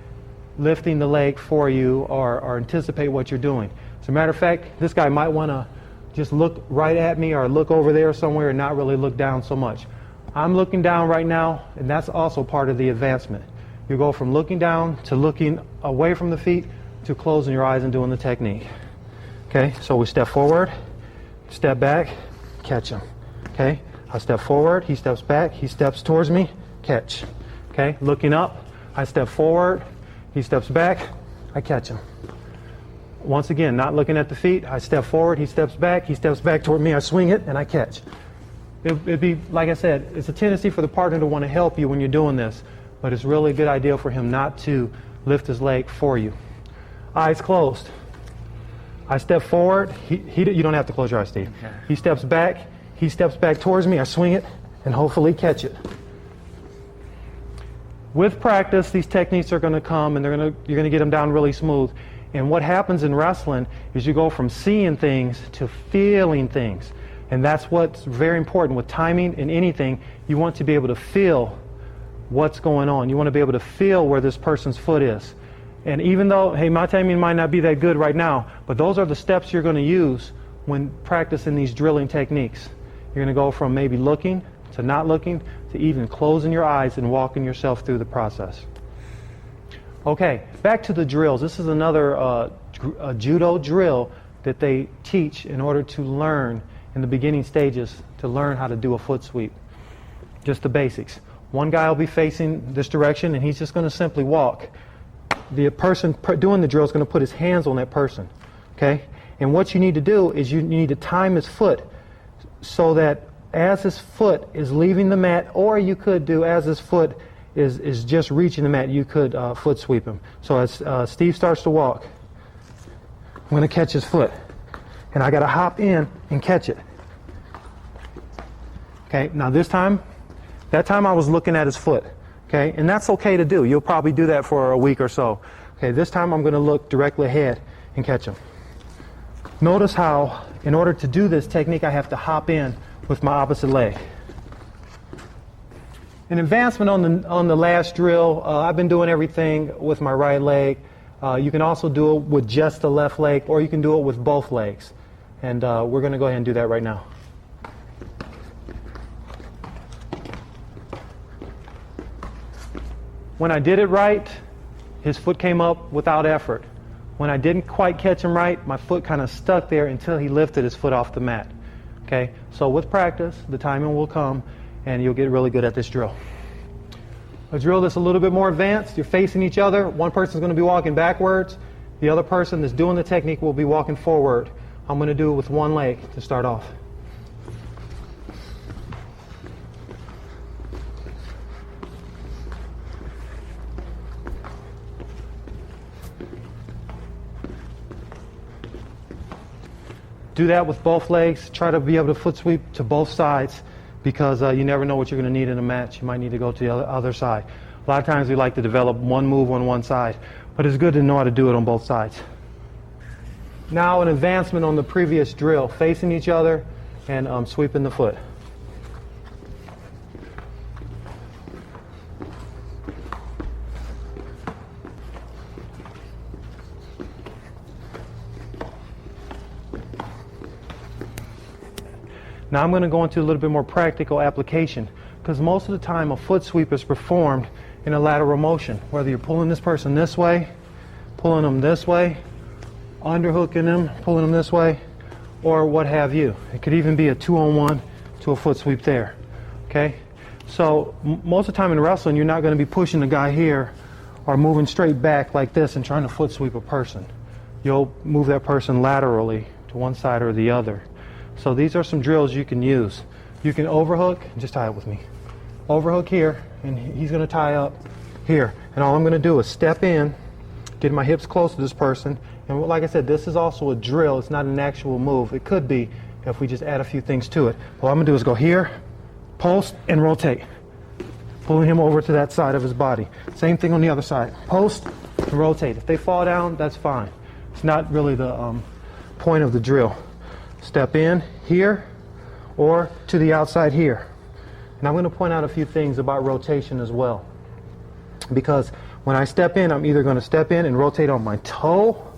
lifting the leg for you or anticipate what you're doing. As a matter of fact, this guy might want to just look right at me or look over there somewhere and not really look down so much. I'm looking down right now, and that's also part of the advancement. You go from looking down to looking away from the feet to closing your eyes and doing the technique. Okay, so we step forward, step back, catch him. Okay, I step forward, he steps back, he steps towards me, catch. Okay, looking up, I step forward, he steps back, I catch him. Once again, not looking at the feet, I step forward, he steps back toward me, I swing it, and I catch. It'd be, like I said, it's a tendency for the partner to want to help you when you're doing this, but it's really a good idea for him not to lift his leg for you. Eyes closed. I step forward, you don't have to close your eyes, Steve. Okay. He steps back towards me, I swing it, and hopefully catch it. With practice, these techniques are going to come, and you're going to get them down really smooth. And what happens in wrestling is you go from seeing things to feeling things. And that's what's very important with timing in anything. You want to be able to feel what's going on. You want to be able to feel where this person's foot is. And even though, hey, my timing might not be that good right now, but those are the steps you're going to use when practicing these drilling techniques. You're going to go from maybe looking to not looking to even closing your eyes and walking yourself through the process. Okay, back to the drills. This is another judo drill that they teach in order to learn in the beginning stages to learn how to do a foot sweep. Just the basics. One guy will be facing this direction, and he's just going to simply walk. The person doing the drill is going to put his hands on that person, okay? And what you need to do is you need to time his foot so that as his foot is leaving the mat, or you could do as his foot is just reaching the mat, you could foot sweep him. So as Steve starts to walk, I'm going to catch his foot, and I got to hop in and catch it. Okay, now that time I was looking at his foot. Okay, and that's okay to do. You'll probably do that for a week or so. Okay, this time I'm going to look directly ahead and catch him. Notice how, in order to do this technique, I have to hop in with my opposite leg. An advancement on the last drill, I've been doing everything with my right leg. You can also do it with just the left leg, or you can do it with both legs. And we're going to go ahead and do that right now. When I did it right, his foot came up without effort. When I didn't quite catch him right, my foot kind of stuck there until he lifted his foot off the mat. Okay, so with practice, the timing will come and you'll get really good at this drill. A drill that's a little bit more advanced, you're facing each other. One person's going to be walking backwards. The other person that's doing the technique will be walking forward. I'm going to do it with one leg to start off. Do that with both legs. Try to be able to foot sweep to both sides because you never know what you're going to need in a match. You might need to go to the other side. A lot of times we like to develop one move on one side, but it's good to know how to do it on both sides. Now an advancement on the previous drill, facing each other and sweeping the foot. Now I'm going to go into a little bit more practical application because most of the time a foot sweep is performed in a lateral motion. Whether you're pulling this person this way, pulling them this way, underhooking them, pulling them this way, or what have you. It could even be a 2-on-1 to a foot sweep there. Okay? So most of the time in wrestling you're not going to be pushing the guy here or moving straight back like this and trying to foot sweep a person. You'll move that person laterally to one side or the other. So these are some drills you can use. You can overhook, just tie it with me. Overhook here, and he's going to tie up here. And all I'm going to do is step in, get my hips close to this person. And like I said, this is also a drill. It's not an actual move. It could be if we just add a few things to it. What I'm going to do is go here, post, and rotate. Pulling him over to that side of his body. Same thing on the other side. Post and rotate. If they fall down, that's fine. It's not really the point of the drill. Step in here or to the outside here. And I'm going to point out a few things about rotation as well. Because when I step in, I'm either going to step in and rotate on my toe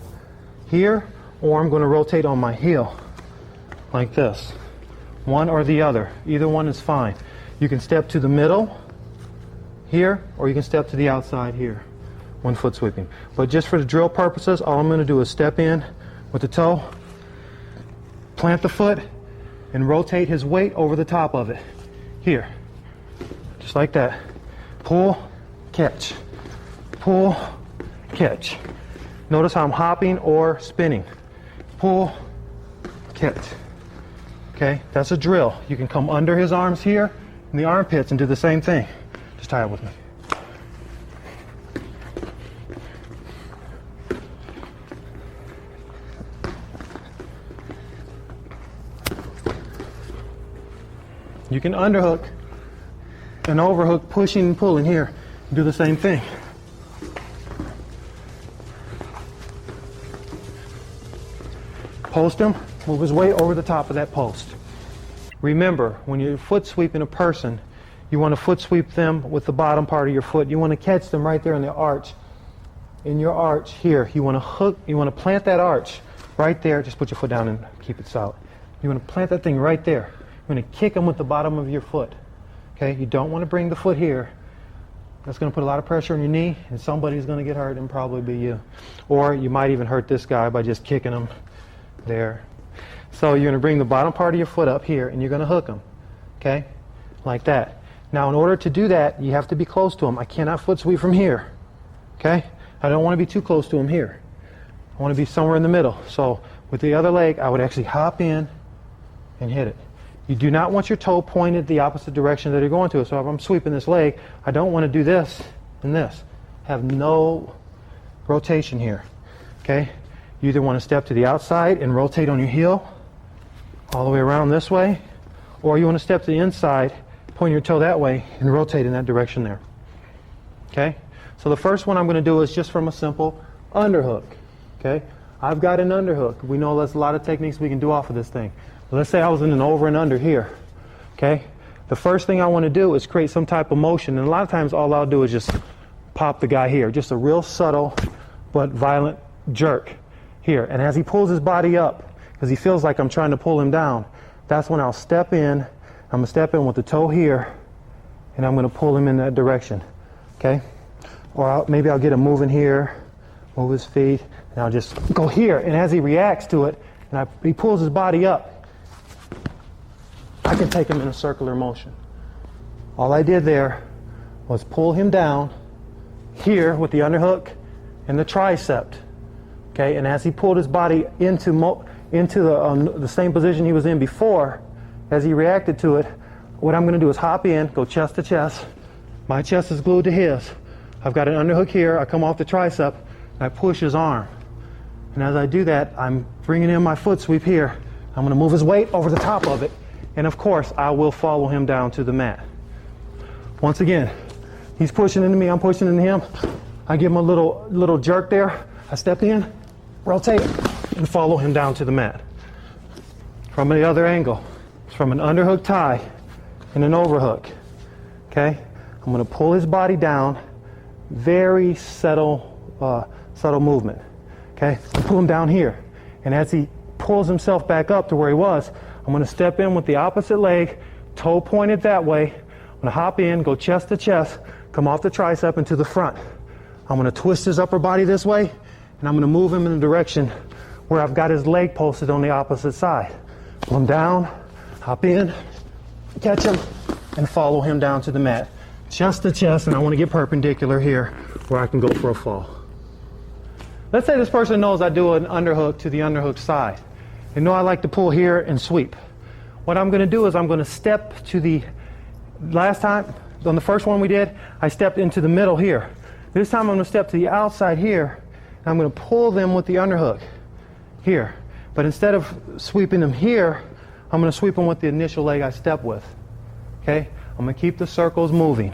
here, or I'm going to rotate on my heel like this. One or the other. Either one is fine. You can step to the middle here, or you can step to the outside here when foot sweeping. But just for the drill purposes, all I'm going to do is step in with the toe, plant the foot, and rotate his weight over the top of it. Here. Just like that. Pull, catch. Pull, catch. Notice how I'm hopping or spinning. Pull, catch. Okay, that's a drill. You can come under his arms here in the armpits and do the same thing. Just tie it with me. You can underhook and overhook, pushing and pulling here. Do the same thing. Post him, move his weight over the top of that post. Remember, when you're foot sweeping a person, you want to foot sweep them with the bottom part of your foot. You want to catch them right there in the arch. In your arch here, you want to hook, you want to plant that arch right there. Just put your foot down and keep it solid. You want to plant that thing right there. You're going to kick them with the bottom of your foot. Okay, you don't want to bring the foot here. That's going to put a lot of pressure on your knee, and somebody's going to get hurt, and probably be you. Or you might even hurt this guy by just kicking him there. So you're going to bring the bottom part of your foot up here, and you're going to hook him. Okay, like that. Now, in order to do that, you have to be close to him. I cannot foot sweep from here. Okay? I don't want to be too close to him here. I want to be somewhere in the middle. So with the other leg, I would actually hop in and hit it. You do not want your toe pointed the opposite direction that you're going to. So if I'm sweeping this leg, I don't want to do this and this. Have no rotation here. Okay? You either want to step to the outside and rotate on your heel all the way around this way, or you want to step to the inside, point your toe that way, and rotate in that direction there. Okay? So the first one I'm going to do is just from a simple underhook. Okay? I've got an underhook. We know there's a lot of techniques we can do off of this thing. But let's say I was in an over and under here. Okay? The first thing I want to do is create some type of motion, and a lot of times all I'll do is just pop the guy here. Just a real subtle but violent jerk here. And as he pulls his body up, because he feels like I'm trying to pull him down, that's when I'll step in. I'm going to step in with the toe here, and I'm going to pull him in that direction. Okay? Or maybe I'll get him moving here, move his feet, and I'll just go here. And as he reacts to it, and he pulls his body up, I can take him in a circular motion. All I did there was pull him down here with the underhook and the tricep. Okay? And as he pulled his body into the same position he was in before, as he reacted to it, what I'm going to do is hop in, go chest to chest. My chest is glued to his. I've got an underhook here. I come off the tricep, and I push his arm. And as I do that, I'm bringing in my foot sweep here. I'm going to move his weight over the top of it. And of course, I will follow him down to the mat. Once again, he's pushing into me, I'm pushing into him. I give him a little jerk there. I step in, rotate, and follow him down to the mat. From the other angle, from an underhook tie and an overhook. Okay? I'm going to pull his body down, very subtle movement. Okay? Pull him down here. And as he pulls himself back up to where he was, I'm going to step in with the opposite leg, toe pointed that way. I'm going to hop in, go chest to chest, come off the tricep and to the front. I'm going to twist his upper body this way, and I'm going to move him in the direction where I've got his leg posted on the opposite side. Pull him down, hop in, catch him, and follow him down to the mat. Chest to chest, and I want to get perpendicular here where I can go for a fall. Let's say this person knows I do an underhook to the underhook side. They know I like to pull here and sweep. What I'm going to do is I'm going to step to the, last time, on the first one we did, I stepped into the middle here. This time I'm going to step to the outside here, and I'm going to pull them with the underhook here. But instead of sweeping them here, I'm going to sweep them with the initial leg I step with. Okay? I'm going to keep the circles moving.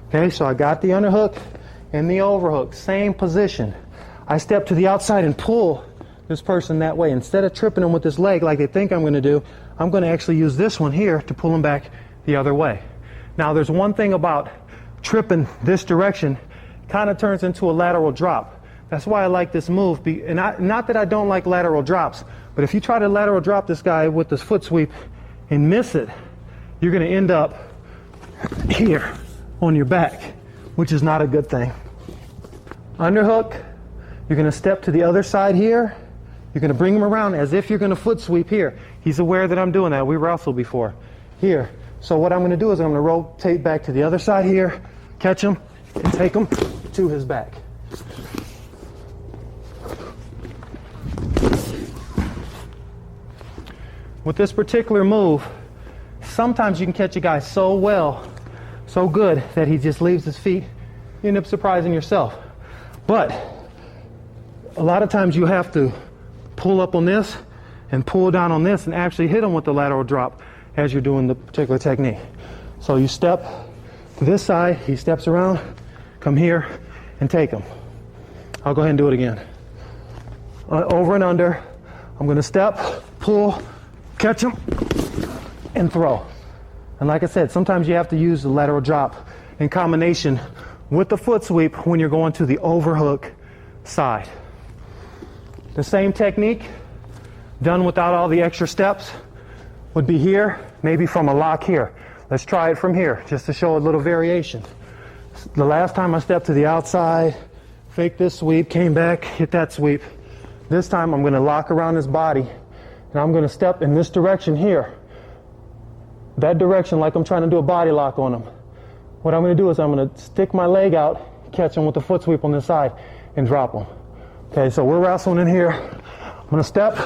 Okay, so I got the underhook and the overhook, same position. I step to the outside and pull this person that way. Instead of tripping them with this leg like they think I'm going to do, I'm going to actually use this one here to pull them back the other way. Now there's one thing about tripping this direction, kind of turns into a lateral drop. That's why I like this move. And not that I don't like lateral drops, but if you try to lateral drop this guy with this foot sweep and miss it, you're going to end up here on your back, which is not a good thing. Underhook, you're going to step to the other side here. You're going to bring him around as if you're going to foot sweep here. He's aware that I'm doing that. We wrestled before. Here. So what I'm going to do is I'm going to rotate back to the other side here, catch him, and take him to his back. With this particular move, sometimes you can catch a guy so well, so good, that he just leaves his feet. You end up surprising yourself. But a lot of times you have to pull up on this and pull down on this and actually hit him with the lateral drop as you're doing the particular technique. So you step to this side, he steps around, come here, and take him. I'll go ahead and do it again. Over and under. I'm going to step, pull, catch him, and throw. And like I said, sometimes you have to use the lateral drop in combination with the foot sweep when you're going to the overhook side. The same technique, done without all the extra steps, would be here, maybe from a lock here. Let's try it from here, just to show a little variation. The last time I stepped to the outside, faked this sweep, came back, hit that sweep. This time I'm going to lock around his body, and I'm going to step in this direction here. That direction, like I'm trying to do a body lock on him. what I'm going to do is I'm going to stick my leg out, catch him with the foot sweep on this side, and drop him. Okay, so we're wrestling in here. I'm going to step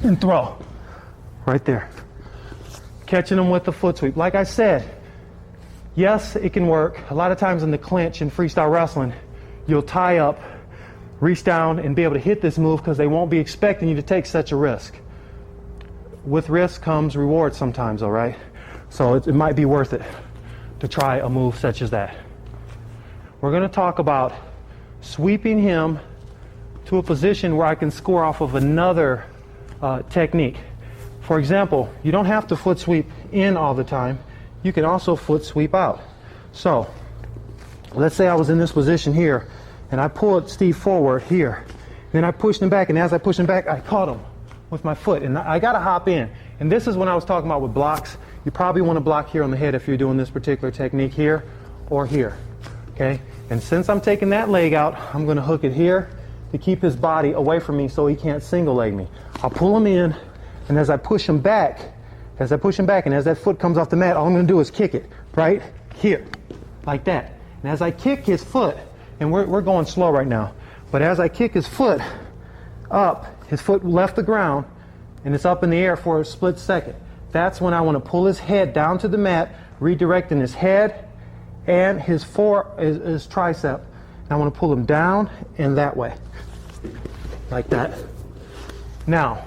and throw. Right there. Catching him with the foot sweep. Like I said, yes, it can work. A lot of times in the clinch in freestyle wrestling, you'll tie up, reach down, and be able to hit this move because they won't be expecting you to take such a risk. With risk comes reward sometimes, all right? So it might be worth it to try a move such as that. We're going to talk about sweeping him to a position where I can score off of another technique. For example, you don't have to foot sweep in all the time. You can also foot sweep out. So let's say I was in this position here and I pulled Steve forward here. Then I pushed him back, and as I pushed him back, I caught him with my foot, and I got to hop in. And this is when I was talking about with blocks. You probably want to block here on the head if you're doing this particular technique here or here. Okay? And since I'm taking that leg out, I'm going to hook it here to keep his body away from me so he can't single leg me. I'll pull him in, and as I push him back, and as that foot comes off the mat, all I'm going to do is kick it right here, like that. And as I kick his foot, and we're going slow right now, but as I kick his foot up, his foot left the ground, and it's up in the air for a split second. That's when I want to pull his head down to the mat, redirecting his head and his tricep. And I want to pull him down and that way, like that. Now,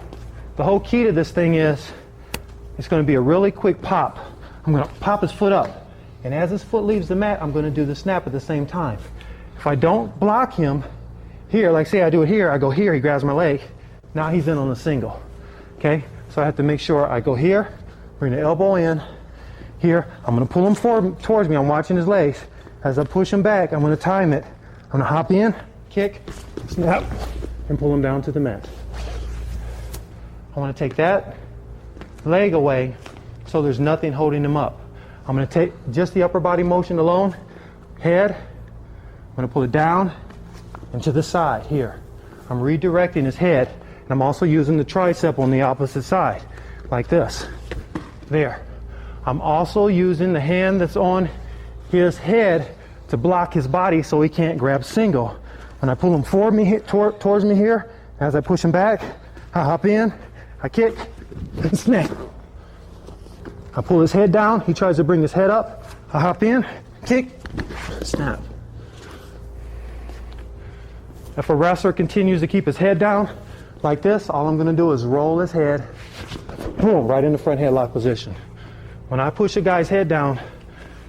the whole key to this thing is it's going to be a really quick pop. I'm going to pop his foot up, and as his foot leaves the mat, I'm going to do the snap at the same time. If I don't block him here, like say I do it here, I go here, he grabs my leg, now he's in on a single. Okay, so I have to make sure I go here, bring the elbow in, here, I'm going to pull him forward towards me, I'm watching his legs. As I push him back, I'm going to time it. I'm going to hop in, kick, snap, and pull him down to the mat. I want to take that leg away so there's nothing holding him up. I'm going to take just the upper body motion alone, head, I'm going to pull it down and to the side here. I'm redirecting his head, and I'm also using the tricep on the opposite side, like this. There. I'm also using the hand that's on his head to block his body so he can't grab single. When I pull him forward towards me here, as I push him back, I hop in, I kick, and snap. I pull his head down, he tries to bring his head up, I hop in, kick, snap. If a wrestler continues to keep his head down like this, all I'm going to do is roll his head, boom, right in the front headlock position. When I push a guy's head down,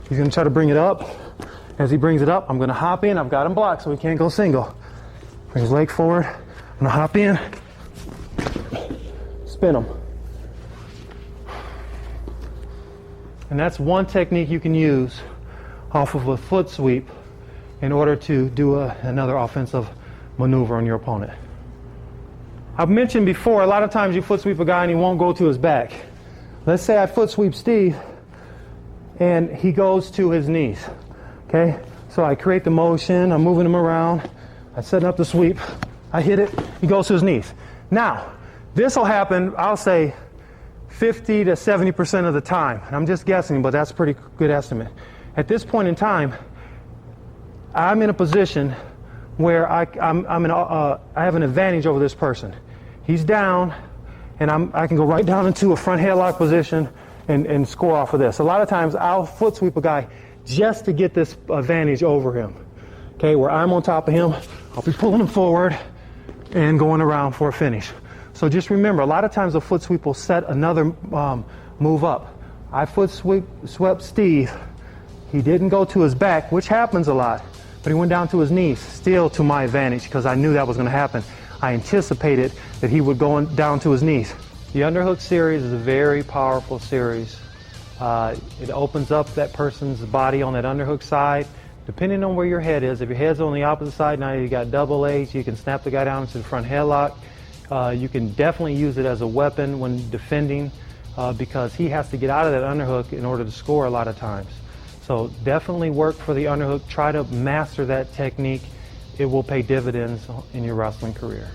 he's going to try to bring it up. As he brings it up, I'm going to hop in. I've got him blocked so he can't go single. Bring his leg forward. I'm going to hop in, spin him. And that's one technique you can use off of a foot sweep in order to do another offensive maneuver on your opponent. I've mentioned before, a lot of times you foot sweep a guy and he won't go to his back. Let's say I foot sweep Steve and he goes to his knees. Okay? So I create the motion, I'm moving him around, I'm setting up the sweep, I hit it, he goes to his knees. Now, this will happen, I'll say, 50 to 70% of the time. And I'm just guessing, but that's a pretty good estimate. At this point in time, I'm in a position where I have an advantage over this person. He's down, and I can go right down into a front headlock position and score off of this. A lot of times I'll foot sweep a guy just to get this advantage over him. Okay, where I'm on top of him, I'll be pulling him forward and going around for a finish. So just remember, a lot of times a foot sweep will set another move up. I foot swept Steve. He didn't go to his back, which happens a lot, but he went down to his knees, still to my advantage because I knew that was going to happen. I anticipated that he would go down to his knees. The underhook series is a very powerful series. It opens up that person's body on that underhook side. Depending on where your head is, if your head's on the opposite side, now you got double legs, you can snap the guy down into the front headlock. You can definitely use it as a weapon when defending because he has to get out of that underhook in order to score a lot of times. So definitely work for the underhook. Try to master that technique. It will pay dividends in your wrestling career.